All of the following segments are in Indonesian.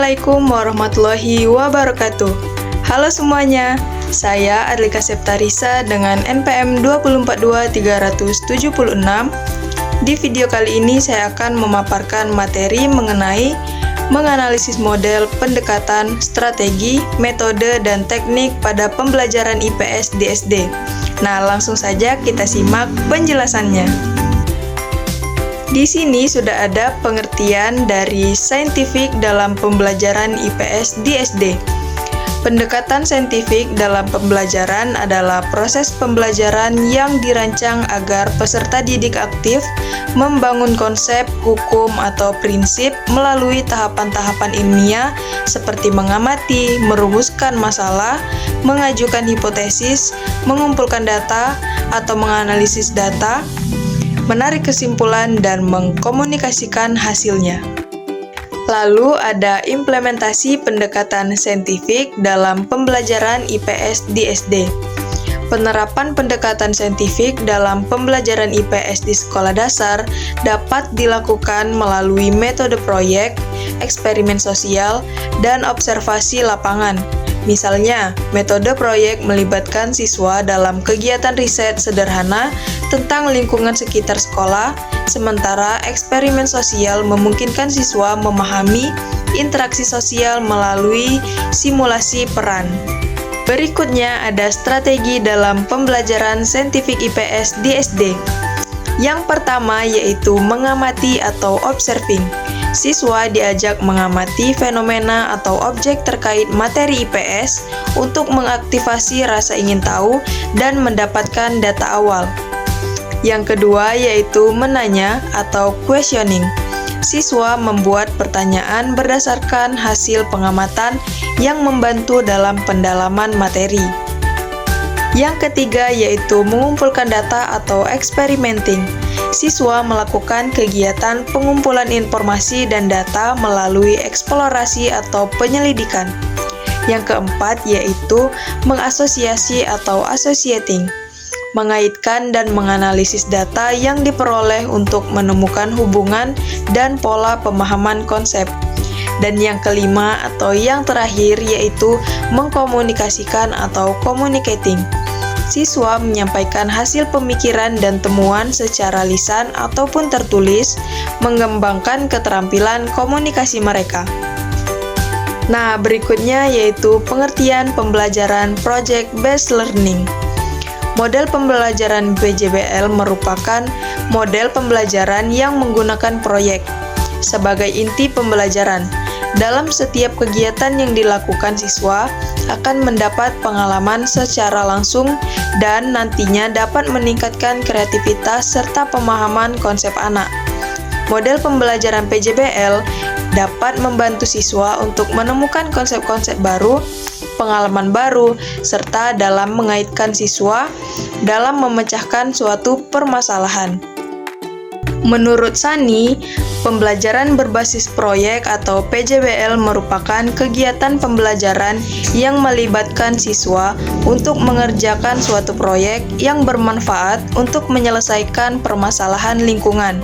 Assalamualaikum warahmatullahi wabarakatuh. Halo semuanya, saya Adlika Septarisa dengan NPM 242376. Di video kali ini saya akan memaparkan materi mengenai menganalisis model, pendekatan, strategi, metode, dan teknik pada pembelajaran IPS di SD. Nah, langsung saja kita simak penjelasannya. Di sini sudah ada pengertian dari saintifik dalam pembelajaran IPS di SD. Pendekatan saintifik dalam pembelajaran adalah proses pembelajaran yang dirancang agar peserta didik aktif membangun konsep, hukum, atau prinsip melalui tahapan-tahapan ilmiah seperti mengamati, merumuskan masalah, mengajukan hipotesis, mengumpulkan data, atau menganalisis data, menarik kesimpulan, dan mengkomunikasikan hasilnya. Lalu ada implementasi pendekatan saintifik dalam pembelajaran IPS di SD. Penerapan pendekatan saintifik dalam pembelajaran IPS di sekolah dasar dapat dilakukan melalui metode proyek, eksperimen sosial, dan observasi lapangan. Misalnya, metode proyek melibatkan siswa dalam kegiatan riset sederhana tentang lingkungan sekitar sekolah, sementara eksperimen sosial memungkinkan siswa memahami interaksi sosial melalui simulasi peran. Berikutnya ada strategi dalam pembelajaran saintifik IPS di SD. Yang pertama yaitu mengamati atau observing. Siswa diajak mengamati fenomena atau objek terkait materi IPS untuk mengaktifasi rasa ingin tahu dan mendapatkan data awal. Yang kedua yaitu menanya atau questioning. Siswa membuat pertanyaan berdasarkan hasil pengamatan yang membantu dalam pendalaman materi. Yang ketiga yaitu mengumpulkan data atau experimenting. Siswa melakukan kegiatan pengumpulan informasi dan data melalui eksplorasi atau penyelidikan. Yang keempat yaitu mengasosiasi atau associating. Mengaitkan dan menganalisis data yang diperoleh untuk menemukan hubungan dan pola pemahaman konsep. Dan yang kelima atau yang terakhir yaitu mengkomunikasikan atau communicating. Siswa menyampaikan hasil pemikiran dan temuan secara lisan ataupun tertulis, mengembangkan keterampilan komunikasi mereka. Nah, berikutnya yaitu pengertian pembelajaran Project Based Learning. Model pembelajaran PJBL merupakan model pembelajaran yang menggunakan proyek sebagai inti pembelajaran. Dalam setiap kegiatan yang dilakukan siswa akan mendapat pengalaman secara langsung dan nantinya dapat meningkatkan kreativitas serta pemahaman konsep anak. Model pembelajaran PJBL dapat membantu siswa untuk menemukan konsep-konsep baru, pengalaman baru, serta dalam mengaitkan siswa dalam memecahkan suatu permasalahan. Menurut Sani, pembelajaran berbasis proyek atau PJBL merupakan kegiatan pembelajaran yang melibatkan siswa untuk mengerjakan suatu proyek yang bermanfaat untuk menyelesaikan permasalahan lingkungan.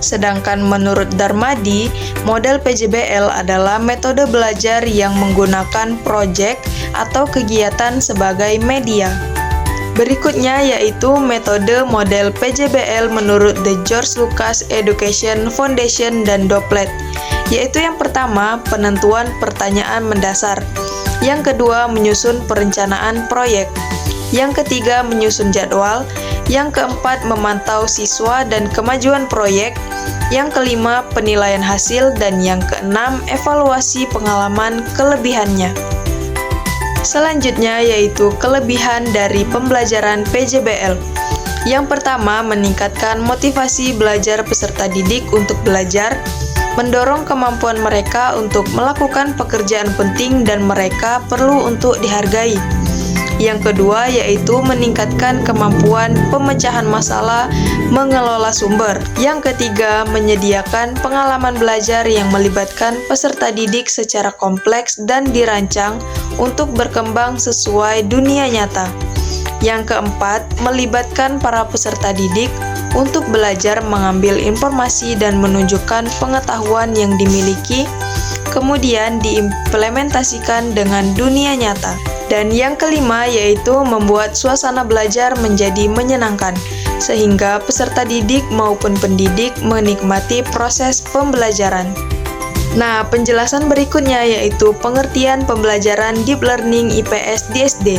Sedangkan menurut Darmadi, model PJBL adalah metode belajar yang menggunakan proyek atau kegiatan sebagai media. Berikutnya yaitu metode model PJBL menurut The George Lucas Education Foundation dan Doplet, yaitu yang pertama penentuan pertanyaan mendasar, yang kedua menyusun perencanaan proyek, yang ketiga menyusun jadwal, yang keempat memantau siswa dan kemajuan proyek, yang kelima penilaian hasil, dan yang keenam evaluasi pengalaman kelebihannya. Selanjutnya yaitu kelebihan dari pembelajaran PJBL. Yang pertama, meningkatkan motivasi belajar peserta didik untuk belajar, mendorong kemampuan mereka untuk melakukan pekerjaan penting dan mereka perlu untuk dihargai. Yang kedua yaitu meningkatkan kemampuan pemecahan masalah, mengelola sumber. Yang ketiga, menyediakan pengalaman belajar yang melibatkan peserta didik secara kompleks dan dirancang untuk berkembang sesuai dunia nyata. Yang keempat, melibatkan para peserta didik untuk belajar mengambil informasi dan menunjukkan pengetahuan yang dimiliki kemudian diimplementasikan dengan dunia nyata. Dan yang kelima yaitu membuat suasana belajar menjadi menyenangkan, sehingga peserta didik maupun pendidik menikmati proses pembelajaran. Nah, penjelasan berikutnya yaitu pengertian pembelajaran Deep Learning IPS di SD.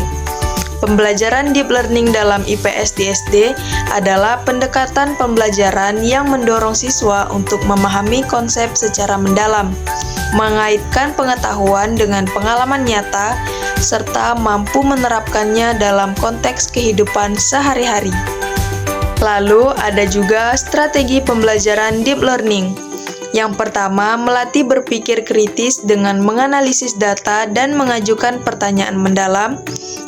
Pembelajaran Deep Learning dalam IPS di SD adalah pendekatan pembelajaran yang mendorong siswa untuk memahami konsep secara mendalam, mengaitkan pengetahuan dengan pengalaman nyata, serta mampu menerapkannya dalam konteks kehidupan sehari-hari. Lalu, ada juga strategi pembelajaran Deep Learning. Yang pertama, melatih berpikir kritis dengan menganalisis data dan mengajukan pertanyaan mendalam.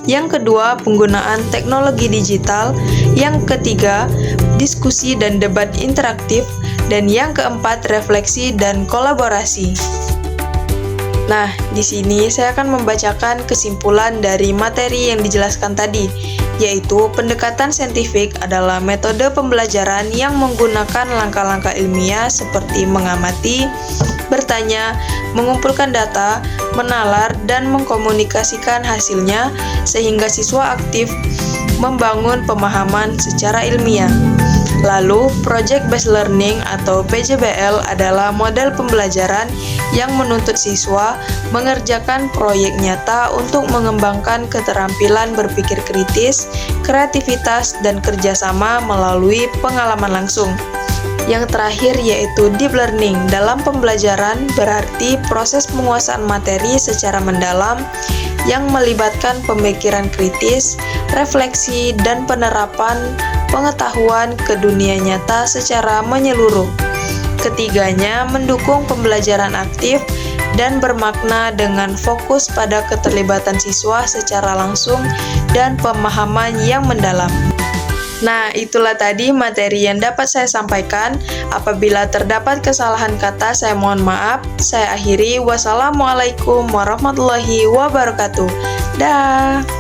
Yang kedua, penggunaan teknologi digital. Yang ketiga, diskusi dan debat interaktif. Dan yang keempat, refleksi dan kolaborasi. Nah, di sini saya akan membacakan kesimpulan dari materi yang dijelaskan tadi, yaitu pendekatan saintifik adalah metode pembelajaran yang menggunakan langkah-langkah ilmiah seperti mengamati, bertanya, mengumpulkan data, menalar, dan mengkomunikasikan hasilnya sehingga siswa aktif membangun pemahaman secara ilmiah. Lalu, Project Based Learning atau PJBL adalah model pembelajaran yang menuntut siswa mengerjakan proyek nyata untuk mengembangkan keterampilan berpikir kritis, kreativitas, dan kerjasama melalui pengalaman langsung. Yang terakhir yaitu Deep Learning. Dalam pembelajaran berarti proses penguasaan materi secara mendalam yang melibatkan pemikiran kritis, refleksi, dan penerapan pengetahuan ke dunia nyata secara menyeluruh. Ketiganya mendukung pembelajaran aktif dan bermakna dengan fokus pada keterlibatan siswa secara langsung dan pemahaman yang mendalam. Nah, itulah tadi materi yang dapat saya sampaikan. Apabila terdapat kesalahan kata, saya mohon maaf. Saya akhiri. Wassalamualaikum warahmatullahi wabarakatuh. Dah.